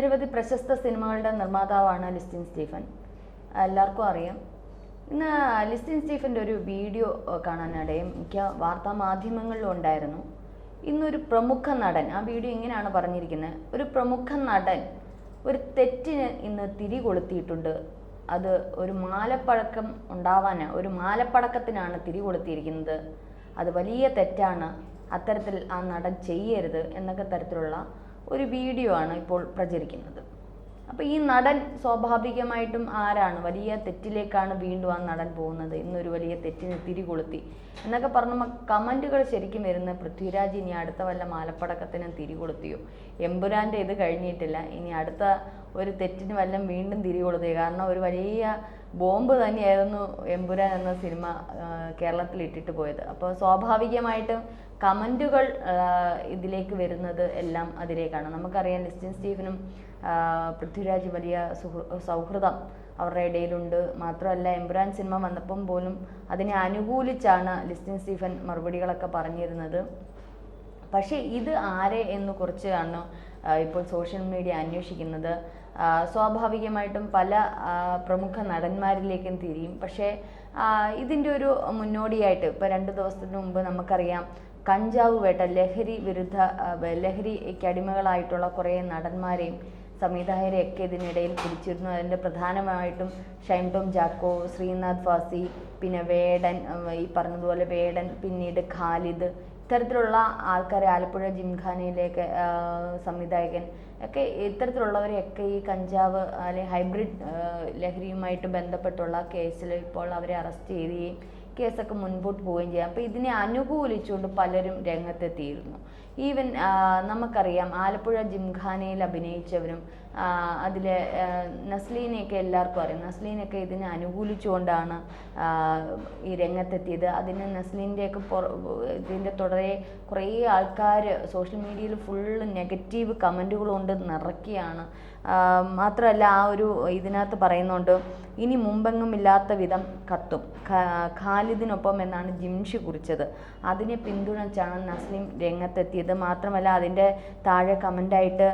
നിരവധി പ്രശസ്ത സിനിമകളുടെ നിർമ്മാതാവാണ് ലിസ്റ്റിൻ സ്റ്റീഫൻ. എല്ലാവർക്കും അറിയാം. ഇന്ന് ലിസ്റ്റിൻ സ്റ്റീഫൻ്റെ ഒരു വീഡിയോ കാണാനിടയും മിക്ക വാർത്താ മാധ്യമങ്ങളിലും ഉണ്ടായിരുന്നു. ഇന്നൊരു പ്രമുഖ നടൻ, ആ വീഡിയോ ഇങ്ങനെയാണ് പറഞ്ഞിരിക്കുന്നത്: ഒരു പ്രമുഖ നടൻ ഒരു തെറ്റിന് ഇന്ന് തിരി കൊളുത്തിയിട്ടുണ്ട്. അത് ഒരു മാലപ്പഴക്കം ഒരു മാലപ്പടക്കത്തിനാണ് തിരി കൊളുത്തിയിരിക്കുന്നത്. അത് വലിയ തെറ്റാണ്, അത്തരത്തിൽ ആ നടൻ ചെയ്യരുത് എന്നൊക്കെ തരത്തിലുള്ള ഒരു വീഡിയോ ആണ് ഇപ്പോൾ പ്രചരിക്കുന്നത്. അപ്പോൾ ഈ നടൻ സ്വാഭാവികമായിട്ടും ആരാണ്? വലിയ തെറ്റിലേക്കാണ് വീണ്ടും ആ നടൻ പോകുന്നത്. ഇന്നൊരു വലിയ തെറ്റിന് തിരി കൊളുത്തി എന്നൊക്കെ പറഞ്ഞ കമൻറ്റുകൾ ശരിക്കും വരുന്ന പൃഥ്വിരാജ് ഇനി അടുത്ത വല്ല മാലപ്പടക്കത്തിന് തിരി കൊളുത്തിയോ? എമ്പുരാൻ്റെ ഇത് കഴിഞ്ഞിട്ടില്ല, ഇനി അടുത്ത ഒരു തെറ്റിന് വല്ലതും വീണ്ടും തിരി കൊളുത്തിയോ? കാരണം ഒരു വലിയ ബോംബ് തന്നെയായിരുന്നു എമ്പുരാൻ എന്ന സിനിമ കേരളത്തിൽ ഇട്ടിട്ട് പോയത്. അപ്പോൾ സ്വാഭാവികമായിട്ടും കമൻറ്റുകൾ ഇതിലേക്ക് വരുന്നത് എല്ലാം അതിലേക്കാണ്. നമുക്കറിയാം, ലിസ്റ്റിൻ സ്റ്റീഫനും പൃഥ്വിരാജ് വലിയ സൗഹൃദം അവരുടെ ഇടയിലുണ്ട്. മാത്രമല്ല, എമ്പുരാൻ സിനിമ വന്നപ്പം പോലും അതിനെ അനുകൂലിച്ചാണ് ലിസ്റ്റിൻ സ്റ്റീഫൻ മറുപടികളൊക്കെ പറഞ്ഞിരുന്നത്. പക്ഷേ ഇത് ആരെ എന്ന് കുറിച്ചാണ് ഇപ്പോൾ സോഷ്യൽ മീഡിയ അന്വേഷിക്കുന്നത്. സ്വാഭാവികമായിട്ടും പല പ്രമുഖ നടന്മാരിലേക്കും തിരിയും. പക്ഷേ ഇതിൻ്റെ ഒരു മുന്നോടിയായിട്ട് ഇപ്പോൾ 2 ദിവസത്തിന് മുമ്പ് നമുക്കറിയാം, കഞ്ചാവ് വേട്ട, ലഹരിക്ക് അടിമകളായിട്ടുള്ള കുറേ നടന്മാരെയും സംവിധായകരെയൊക്കെ ഇതിനിടയിൽ പിടിച്ചിരുന്നു. അതിൻ്റെ പ്രധാനമായിട്ടും ഷൈൻ ടോം ചാക്കോ, ശ്രീനാഥ് ഫാസി, പിന്നെ വേടൻ, ഈ പറഞ്ഞതുപോലെ വേടൻ, പിന്നീട് ഖാലിദ്, ഇത്തരത്തിലുള്ള ആൾക്കാരെ, ആലപ്പുഴ ജിംഖാനയിലേക്ക് സംവിധായകൻ ഒക്കെ, ഇത്തരത്തിലുള്ളവരെയൊക്കെ ഈ കഞ്ചാവ് അല്ലെങ്കിൽ ഹൈബ്രിഡ് ലഹരിയുമായിട്ട് ബന്ധപ്പെട്ടുള്ള കേസിൽ ഇപ്പോൾ അവരെ അറസ്റ്റ് ചെയ്യുകയും കേസൊക്കെ മുൻപോട്ട് പോവുകയും ചെയ്യാം. അപ്പോൾ ഇതിനെ അനുകൂലിച്ചുകൊണ്ട് പലരും രംഗത്തെത്തിയിരുന്നു. ഈവൻ നമുക്കറിയാം, ആലപ്പുഴ ജിംഖാനയിൽ അഭിനയിച്ചവരും അതിലെ നസ്ലീനെയൊക്കെ എല്ലാവർക്കും അറിയാം. നസ്ലീനൊക്കെ ഇതിനെ അനുകൂലിച്ചുകൊണ്ടാണ് ഈ രംഗത്തെത്തിയത്. അതിന് നസ്ലീൻ്റെയൊക്കെ ഇതിൻ്റെ തുടരെ കുറേ ആൾക്കാർ സോഷ്യൽ മീഡിയയിൽ ഫുള്ള് നെഗറ്റീവ് കമൻറ്റുകൾ കൊണ്ട് നിറയ്ക്കുകയാണ്. മാത്രമല്ല, ആ ഒരു ഇതിനകത്ത് പറയുന്നുണ്ട്, ഇനി മുമ്പെങ്ങും ഇല്ലാത്ത വിധം കത്തും, ഖാലിദിനൊപ്പം എന്നാണ് ജിംഷി കുറിച്ചത്. അതിനെ പിന്തുണച്ചാണ് നസ്ലിം രംഗത്തെത്തിയത്. മാത്രമല്ല, അതിൻ്റെ താഴെ കമൻ്റായിട്ട്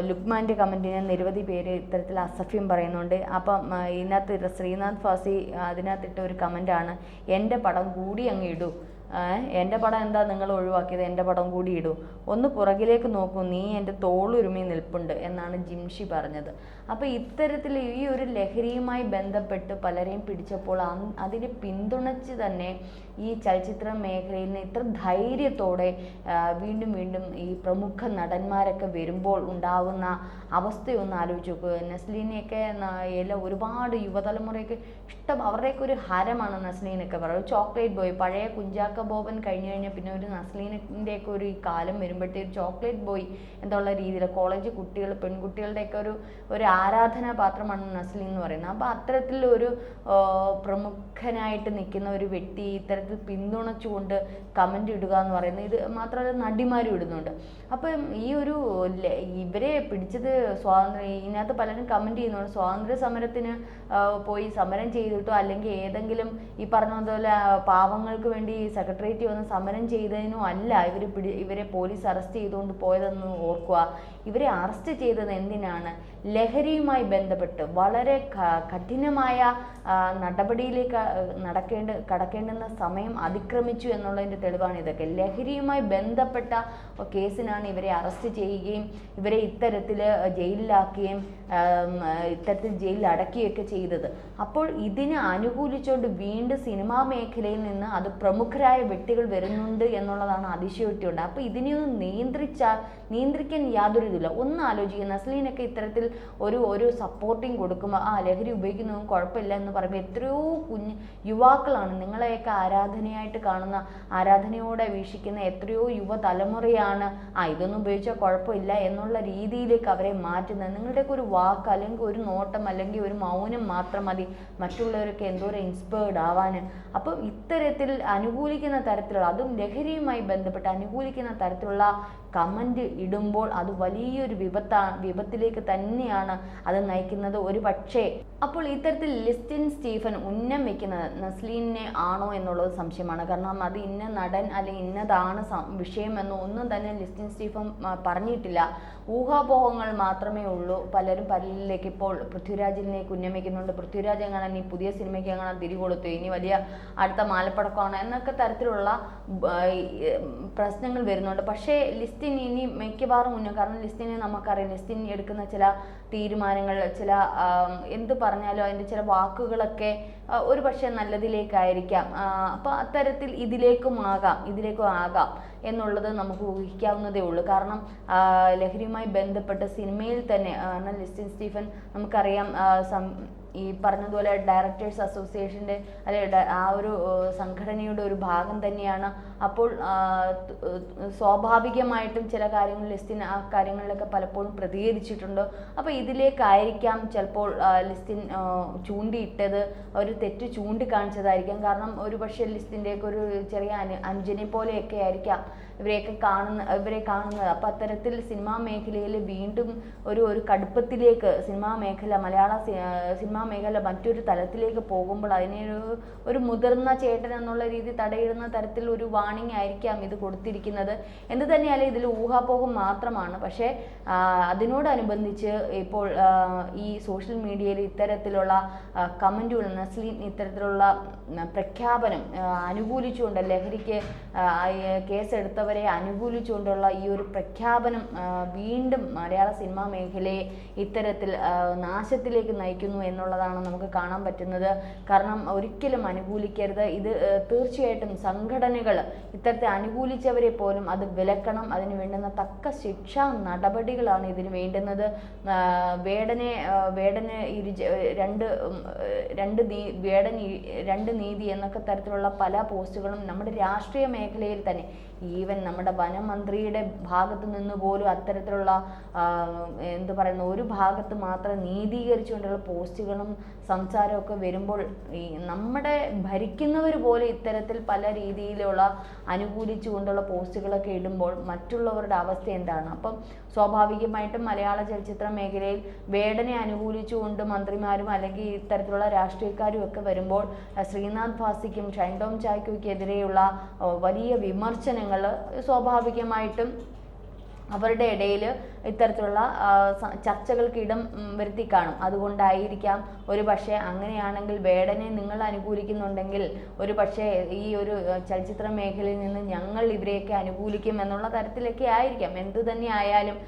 ലുക്മാൻ്റെ കമൻറ്റിന് നിരവധി പേര് ഇത്തരത്തിൽ അസഭ്യം പറയുന്നുണ്ട്. അപ്പം ഇതിനകത്ത് ശ്രീനാഥ് ഫാസി അതിനകത്തിട്ട ഒരു കമൻ്റാണ്, എൻ്റെ പടം കൂടി അങ്ങ് ഇടൂ, എൻ്റെ പടം എന്താ നിങ്ങൾ ഒഴിവാക്കിയത്, എൻ്റെ പടം കൂടി ഇടൂ, ഒന്ന് പുറകിലേക്ക് നോക്കൂ, നീ എൻ്റെ തോളുരുമി നിൽപ്പുണ്ട് എന്നാണ് ജിംഷി പറഞ്ഞത്. അപ്പോൾ ഇത്തരത്തിൽ ഈ ഒരു ലഹരിയുമായി ബന്ധപ്പെട്ട് പലരെയും പിടിച്ചപ്പോൾ അതിനെ പിന്തുണച്ച് തന്നെ ഈ ചലച്ചിത്ര മേഖലയിൽ നിന്ന് ഇത്ര ധൈര്യത്തോടെ വീണ്ടും വീണ്ടും ഈ പ്രമുഖ നടന്മാരൊക്കെ വരുമ്പോൾ ഉണ്ടാകുന്ന അവസ്ഥയൊന്ന് ആലോചിച്ച് നോക്കുക. നസ്ലീനെയൊക്കെ എല്ലാം ഒരുപാട് യുവതലമുറയൊക്കെ ഇഷ്ടം, അവരുടെയൊക്കെ ഒരു ഹരമാണ് നസ്ലീനൊക്കെ പറയുന്നത്. ചോക്ലേറ്റ് ബോയ്, പഴയ കുഞ്ചാക്ക ബോബൻ കഴിഞ്ഞു കഴിഞ്ഞാൽ പിന്നെ ഒരു നസ്ലീനിൻ്റെയൊക്കെ ഒരു ഈ കാലം വരുമ്പോഴത്തേക്ക് ചോക്ലേറ്റ് ബോയ് എന്നുള്ള രീതിയിൽ കോളേജ് കുട്ടികൾ, പെൺകുട്ടികളുടെയൊക്കെ ഒരു ആരാധനാ പാത്രമാണ് നസ്ലീൻ എന്ന് പറയുന്നത്. അപ്പോൾ അത്തരത്തിലൊരു പ്രമുഖനായിട്ട് നിൽക്കുന്ന ഒരു വ്യക്തി ഇത്തരത്തിൽ പിന്തുണച്ചുകൊണ്ട് കമൻ്റ് ഇടുക എന്ന് പറയുന്നത്, ഇത് മാത്രമല്ല നടിമാരും ഇടുന്നുണ്ട്. അപ്പം ഈ ഒരു ഇവരെ പിടിച്ചത് ഇതിനകത്ത് പലരും കമൻറ്റ് ചെയ്യുന്നുണ്ട്, സ്വാതന്ത്ര്യ സമരത്തിന് പോയി സമരം ചെയ്തിട്ടോ അല്ലെങ്കിൽ ഏതെങ്കിലും ഈ പറഞ്ഞതുപോലെ പാവങ്ങൾക്ക് വേണ്ടി സെക്രട്ടേറിയറ്റ് വന്ന് സമരം ചെയ്തതിനോ അല്ല ഇവരെ പോലീസ് അറസ്റ്റ് ചെയ്തുകൊണ്ട് പോയതെന്ന് ഓർക്കുക. ഇവരെ അറസ്റ്റ് ചെയ്തത് എന്തിനാണ്? ലഹരിയുമായി ബന്ധപ്പെട്ട് വളരെ കഠിനമായ നടപടിയിലേക്ക് കടക്കേണ്ടുന്ന സമയം അതിക്രമിച്ചു എന്നുള്ളതിൻ്റെ തെളിവാണ് ഇതൊക്കെ. ലഹരിയുമായി ബന്ധപ്പെട്ട കേസിനാണ് ഇവരെ അറസ്റ്റ് ചെയ്യുകയും ഇവരെ ഇത്തരത്തിൽ ജയിലിലാക്കുകയും ഇത്തരത്തിൽ ജയിലിൽ അടക്കുകയൊക്കെ ചെയ്തത്. അപ്പോൾ ഇതിനെ അനുകൂലിച്ചുകൊണ്ട് വീണ്ടും സിനിമാ മേഖലയിൽ നിന്ന് അത് പ്രമുഖരായ വ്യക്തികൾ വരുന്നുണ്ട് എന്നുള്ളതാണ് അതിശയോക്തിയുണ്ട്. അപ്പോൾ ഇതിനെയൊന്ന് നിയന്ത്രിക്കാൻ യാതൊരു ഇതില്ല. ഒന്ന് ആലോചിക്കുക, നസ്ലീനൊക്കെ ഇത്തരത്തിൽ ഒരു സപ്പോർട്ടിങ് കൊടുക്കുമ്പോൾ ലഹരി ഉപയോഗിക്കുന്നതും കുഴപ്പമില്ല എന്ന് പറയുമ്പോൾ എത്രയോ യുവാക്കളാണ്, നിങ്ങളെയൊക്കെ ആരാധനയായിട്ട് കാണുന്ന, ആരാധനയോടെ വീക്ഷിക്കുന്ന എത്രയോ യുവതലമുറയാണ് ഇതൊന്നും ഉപയോഗിച്ചാൽ കുഴപ്പമില്ല എന്നുള്ള രീതിയിലേക്ക് അവരെ മാറ്റുന്നത്. നിങ്ങളുടെയൊക്കെ ഒരു വാക്ക് അല്ലെങ്കിൽ ഒരു നോട്ടം അല്ലെങ്കിൽ ഒരു മൗനം മാത്രം മതി മറ്റുള്ളവരൊക്കെ എന്തോരം ഇൻസ്പയർഡ് ആവാൻ. അപ്പം ഇത്തരത്തിൽ അനുകൂലിക്കുന്ന തരത്തിലുള്ള, അതും ലഹരിയുമായി ബന്ധപ്പെട്ട് അനുകൂലിക്കുന്ന തരത്തിലുള്ള കമൻറ്റ് ഇടുമ്പോൾ അത് വലിയൊരു വിപത്തിലേക്ക് തന്നെയാണ് അത് നയിക്കുന്നത്. ഒരു പക്ഷേ അപ്പോൾ ഇത്തരത്തിൽ ലിസ്റ്റിൻ സ്റ്റീഫൻ ഉന്നം വെക്കുന്നത് നസ്ലീനെ ആണോ എന്നുള്ളത് സംശയമാണ്. കാരണം അത് ഇന്ന നടൻ അല്ലെങ്കിൽ ഇന്നതാണ് വിഷയമെന്നോ ഒന്നും തന്നെ ലിസ്റ്റിൻ സ്റ്റീഫൻ പറഞ്ഞിട്ടില്ല. ഊഹാപോഹങ്ങൾ മാത്രമേ ഉള്ളൂ. പലരും പലരിലേക്ക് ഇപ്പോൾ പൃഥ്വിരാജിലേക്ക് ഉന്നം വയ്ക്കുന്നുണ്ട്. പൃഥ്വിരാജ് എങ്ങനെ ഇനി പുതിയ സിനിമയ്ക്ക് എങ്ങനെ തിരികൊടുത്തു, ഇനി വലിയ അടുത്ത മാലപ്പടക്കമാണ് എന്നൊക്കെ തരത്തിലുള്ള പ്രശ്നങ്ങൾ വരുന്നുണ്ട്. പക്ഷേ ലിസ്റ്റിൻ ഇനി മിക്കവാറും കാരണം ലിസ്റ്റിനെ നമുക്കറിയാം, ലിസ്റ്റിൻ എടുക്കുന്ന ചില തീരുമാനങ്ങൾ, ചില എന്ത് പറഞ്ഞാലും അതിൻ്റെ ചില വാക്കുകളൊക്കെ ഒരു പക്ഷേ നല്ലതിലേക്കായിരിക്കാം. അപ്പോൾ അത്തരത്തിൽ ഇതിലേക്കും ആകാം എന്നുള്ളത് നമുക്ക് ഊഹിക്കാവുന്നതേ ഉള്ളൂ. കാരണം ലഹരിയുമായി ബന്ധപ്പെട്ട് സിനിമയിൽ തന്നെ ലിസ്റ്റിൻ സ്റ്റീഫൻ നമുക്കറിയാം ഈ പറഞ്ഞതുപോലെ ഡയറക്ടേഴ്സ് അസോസിയേഷൻ്റെ അല്ലെ ആ ഒരു സംഘടനയുടെ ഒരു ഭാഗം തന്നെയാണ്. അപ്പോൾ സ്വാഭാവികമായിട്ടും ചില കാര്യങ്ങൾ ലിസ്റ്റിൻ ആ കാര്യങ്ങളിലൊക്കെ പലപ്പോഴും പ്രതികരിച്ചിട്ടുണ്ട്. അപ്പോൾ ഇതിലേക്കായിരിക്കാം ചിലപ്പോൾ ലിസ്റ്റിൻ ചൂണ്ടിയിട്ടത്, ഒരു തെറ്റ് ചൂണ്ടിക്കാണിച്ചതായിരിക്കാം. കാരണം ഒരു പക്ഷേ ലിസ്റ്റിൻ്റെയൊക്കെ ഒരു ചെറിയ അനുജനെ പോലെയൊക്കെ ആയിരിക്കാം ഇവരെ കാണുന്നത്. അപ്പം അത്തരത്തിൽ സിനിമാ മേഖലയിൽ വീണ്ടും ഒരു കടുപ്പത്തിലേക്ക് മലയാള സിനിമാ മേഖല മറ്റൊരു തലത്തിലേക്ക് പോകുമ്പോൾ അതിനെ ഒരു മുതിർന്ന ചേട്ടൻ എന്നുള്ള രീതി തടയിടുന്ന തരത്തിൽ ഒരു വാണിംഗ് ആയിരിക്കാം ഇത് കൊടുത്തിരിക്കുന്നത്. എന്ത് തന്നെയായാലും ഇതിൽ ഊഹാപോഹം മാത്രമാണ്. പക്ഷേ അതിനോടനുബന്ധിച്ച് ഇപ്പോൾ ഈ സോഷ്യൽ മീഡിയയിൽ ഇത്തരത്തിലുള്ള കമൻറ്റുകൾ, നസ്ലീൻ ഇത്തരത്തിലുള്ള പ്രഖ്യാപനം അനുകൂലിച്ചുകൊണ്ട് ലഹരിക്ക് കേസെടുത്തവരെ അനുകൂലിച്ചുകൊണ്ടുള്ള ഈ ഒരു പ്രഖ്യാപനം വീണ്ടും മലയാള സിനിമാ മേഖലയെ ഇത്തരത്തിൽ നാശത്തിലേക്ക് നയിക്കുന്നു എന്നുള്ളതാണ് നമുക്ക് കാണാൻ പറ്റുന്നത്. കാരണം ഒരിക്കലും അനുകൂലിക്കരുത്. ഇത് തീർച്ചയായിട്ടും സംഘടനകൾ ഇത്തരത്തിൽ അനുകൂലിച്ചവരെ പോലും അത് വിലക്കണം. അതിന് വേണ്ടുന്ന തക്ക ശിക്ഷാ നടപടികളാണ് ഇതിന് വേണ്ടുന്നത്. വേടന് രണ്ട് നീതി എന്നൊക്കെ തരത്തിലുള്ള പല പോസ്റ്റുകളും നമ്മുടെ രാഷ്ട്രീയ മേഖലയിൽ തന്നെ, ഈവൻ നമ്മുടെ വനമന്ത്രിയുടെ ഭാഗത്ത് നിന്ന് പോലും അത്തരത്തിലുള്ള ഒരു ഭാഗത്ത് മാത്രം നീതീകരിച്ചുകൊണ്ടുള്ള പോസ്റ്റുകളും സംസാരമൊക്കെ വരുമ്പോൾ ഈ നമ്മുടെ ഭരിക്കുന്നവർ പോലെ ഇത്തരത്തിൽ പല രീതിയിലുള്ള അനുകൂലിച്ചുകൊണ്ടുള്ള പോസ്റ്റുകളൊക്കെ ഇടുമ്പോൾ മറ്റുള്ളവരുടെ അവസ്ഥ എന്താണ്? അപ്പം സ്വാഭാവികമായിട്ടും മലയാള ചലച്ചിത്ര മേഖലയിൽ വേടനെ അനുകൂലിച്ചുകൊണ്ട് മന്ത്രിമാരും അല്ലെങ്കിൽ ഇത്തരത്തിലുള്ള രാഷ്ട്രീയക്കാരും ഒക്കെ വരുമ്പോൾ ശ്രീനാഥ് ഭാസിക്കും ഷൈൻ ടോം ചാക്കോയ്ക്കെതിരെയുള്ള വലിയ വിമർശനങ്ങൾ സ്വാഭാവികമായിട്ടും അവരുടെ ഇടയിൽ ഇത്തരത്തിലുള്ള ചർച്ചകൾക്ക് ഇടം വരുത്തി കാണും. അതുകൊണ്ടായിരിക്കാം ഒരു പക്ഷേ അങ്ങനെയാണെങ്കിൽ വേടനെ നിങ്ങൾ അനുകൂലിക്കുന്നുണ്ടെങ്കിൽ ഒരു പക്ഷേ ഈ ഒരു ചലച്ചിത്ര മേഖലയിൽ നിന്ന് ഞങ്ങൾ ഇവരെയൊക്കെ അനുകൂലിക്കും എന്നുള്ള തരത്തിലൊക്കെ ആയിരിക്കാം. എന്തു തന്നെ ആയാലും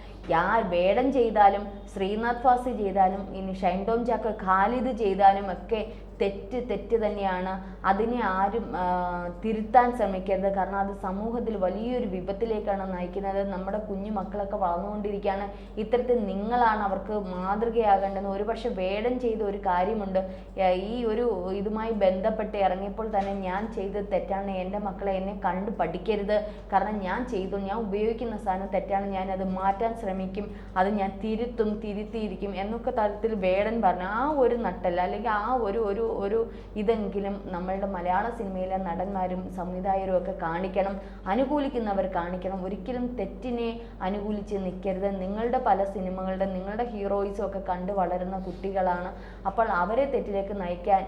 വേടൻ ചെയ്താലും ശ്രീനാഥ് ഭാസി ചെയ്താലും ഇനി ഷൈൻ ടോം ചാക്കോ ഖാലിദ് ചെയ്താലും ഒക്കെ തെറ്റ് തന്നെയാണ്. അതിനെ ആരും തിരുത്താൻ ശ്രമിക്കരുത്. കാരണം അത് സമൂഹത്തിൽ വലിയൊരു വിപത്തിലേക്കാണ് നയിക്കുന്നത്. നമ്മുടെ കുഞ്ഞു മക്കളൊക്കെ വളർന്നുകൊണ്ടിരിക്കുകയാണ്. ഇത്തരത്തിൽ നിങ്ങളാണ് അവർക്ക് മാതൃകയാകേണ്ടത്. ഒരുപക്ഷെ വേടൻ ചെയ്ത ഒരു കാര്യമുണ്ട്, ഈ ഒരു ഇതുമായി ബന്ധപ്പെട്ട് ഇറങ്ങിയപ്പോൾ തന്നെ ഞാൻ ചെയ്തത് തെറ്റാണ്, എൻ്റെ മക്കളെ എന്നെ കണ്ടു പഠിക്കരുത്, കാരണം ഞാൻ ഉപയോഗിക്കുന്ന സാധനം തെറ്റാണ്, ഞാനത് മാറ്റാൻ ശ്രമിക്കും, അത് ഞാൻ തിരുത്തിയിരിക്കും എന്നൊക്കെ തരത്തിൽ വേടൻ പറഞ്ഞു. ആ ഒരു നട്ടല്ല അല്ലെങ്കിൽ ആ ഒരു ഇതെങ്കിലും നമ്മളുടെ മലയാള സിനിമയിലെ നടന്മാരും സംവിധായകരും ഒക്കെ കാണിക്കണം. അനുകൂലിക്കുന്നവർ കാണിക്കണം. ഒരിക്കലും തെറ്റിനെ അനുകൂലിച്ച് നിൽക്കരുത്. നിങ്ങളുടെ പല നിങ്ങളുടെ ഹീറോയിസും ഒക്കെ കണ്ടു വളരുന്ന കുട്ടികളാണ്. അപ്പോൾ അവരെ തെറ്റിലേക്ക് നയിക്കാൻ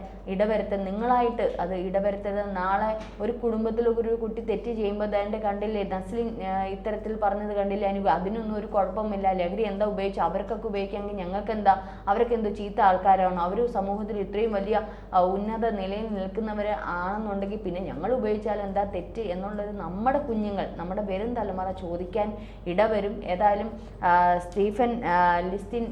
നിങ്ങളായിട്ട് അത് ഇടവരുത്തരുത്. നാളെ ഒരു കുടുംബത്തിൽ ഒരു കുട്ടി തെറ്റ് ചെയ്യുമ്പോൾ അതിൻ്റെ കണ്ടില്ലേ നസ്ലിൻ ഇത്തരത്തിൽ പറഞ്ഞത് കണ്ടില്ലേ, അതിനൊന്നും ഒരു കുഴപ്പമില്ല, ലഹരി എന്താ ഉപയോഗിച്ചു, അവർക്കൊക്കെ ഉപയോഗിക്കാമെങ്കിൽ ഞങ്ങൾക്ക് എന്താ, അവരൊക്കെ എന്തോ ചീത്ത ആൾക്കാരാണോ, അവർ സമൂഹത്തിൽ ഇത്രയും വലിയ ഉന്നത നിലയിൽ നിൽക്കുന്നവർ ആണെന്നുണ്ടെങ്കിൽ പിന്നെ ഞങ്ങൾ ഉപയോഗിച്ചാൽ എന്താ തെറ്റ് എന്നുള്ളത് നമ്മുടെ കുഞ്ഞുങ്ങൾ, നമ്മുടെ വരും തലമുറ ചോദിക്കാൻ ഇടവരും. ഏതായാലും ലിസ്റ്റിൻ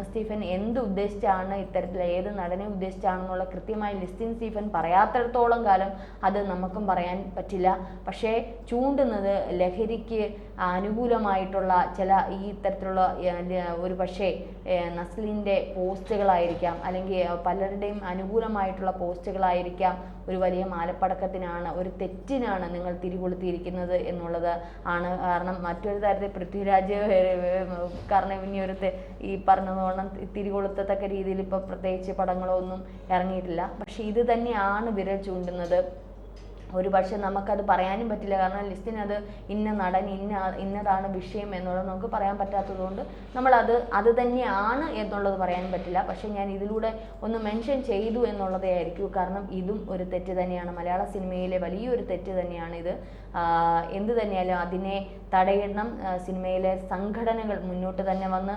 സ്റ്റീഫൻ എന്ത് ഉദ്ദേശിച്ചാണ്, ഇത്തരത്തിൽ ഏത് നടനെ ഉദ്ദേശിച്ചാണെന്നുള്ള കൃത്യമായി ലിസ്റ്റിൻ സ്റ്റീഫൻ പറയാത്തിടത്തോളം കാലം അത് നമുക്കും പറയാൻ പറ്റില്ല. പക്ഷേ ചൂണ്ടുന്നത് ലഹരിക്ക് അനുകൂലമായിട്ടുള്ള ചില ഈ ഇത്തരത്തിലുള്ള ഒരു പക്ഷേ നസ്ലിൻ്റെ പോസ്റ്റുകളായിരിക്കാം, അല്ലെങ്കിൽ പലരുടെയും അനുകൂലമായിട്ടുള്ള പോസ്റ്റുകളായിരിക്കാം ഒരു വലിയ മാലപ്പടക്കത്തിനാണ്, ഒരു തെറ്റിനാണ് നിങ്ങൾ തിരികൊളുത്തിയിരിക്കുന്നത് എന്നുള്ളത് ആണ്. കാരണം മറ്റൊരു തരത്തിൽ പൃഥ്വിരാജ് കാരണം ഇനി ഈ പറഞ്ഞതോളം തിരികൊളുത്തത്തക്ക രീതിയിൽ ഇപ്പോൾ പ്രത്യേകിച്ച് പടങ്ങളോ ഒന്നും ഇറങ്ങിയിട്ടില്ല. പക്ഷെ ഇത് തന്നെയാണ് വിരൽ ചൂണ്ടുന്നത്. ഒരു പക്ഷെ നമുക്കത് പറയാനും പറ്റില്ല, കാരണം ലിസ്റ്റിനത് ഇന്ന നടൻ ഇന്നതാണ് വിഷയം എന്നുള്ളത് നമുക്ക് പറയാൻ പറ്റാത്തതുകൊണ്ട് അത് തന്നെയാണ് എന്നുള്ളത് പറയാനും പറ്റില്ല. പക്ഷെ ഞാൻ ഇതിലൂടെ ഒന്ന് മെൻഷൻ ചെയ്തു എന്നുള്ളതേ ആയിരിക്കും, കാരണം ഇതും ഒരു തെറ്റ് തന്നെയാണ്, മലയാള സിനിമയിലെ വലിയൊരു തെറ്റ് തന്നെയാണ് ഇത്. എന്ത് തന്നെയായാലും അതിനെ തടയണം. സിനിമയിലെ സംഘടനകൾ മുന്നോട്ട് തന്നെ വന്ന്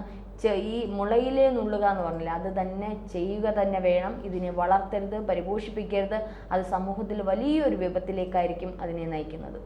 ഈ മുളയിലേ നുള്ളുക എന്ന് പറഞ്ഞില്ല, അത് തന്നെ ചെയ്യുക തന്നെ വേണം. ഇതിനെ വളർത്തരുത്, പരിപോഷിപ്പിക്കരുത്. അത് സമൂഹത്തിൽ വലിയൊരു വിപത്തിലേക്കായിരിക്കും അതിനെ നയിക്കുന്നത്.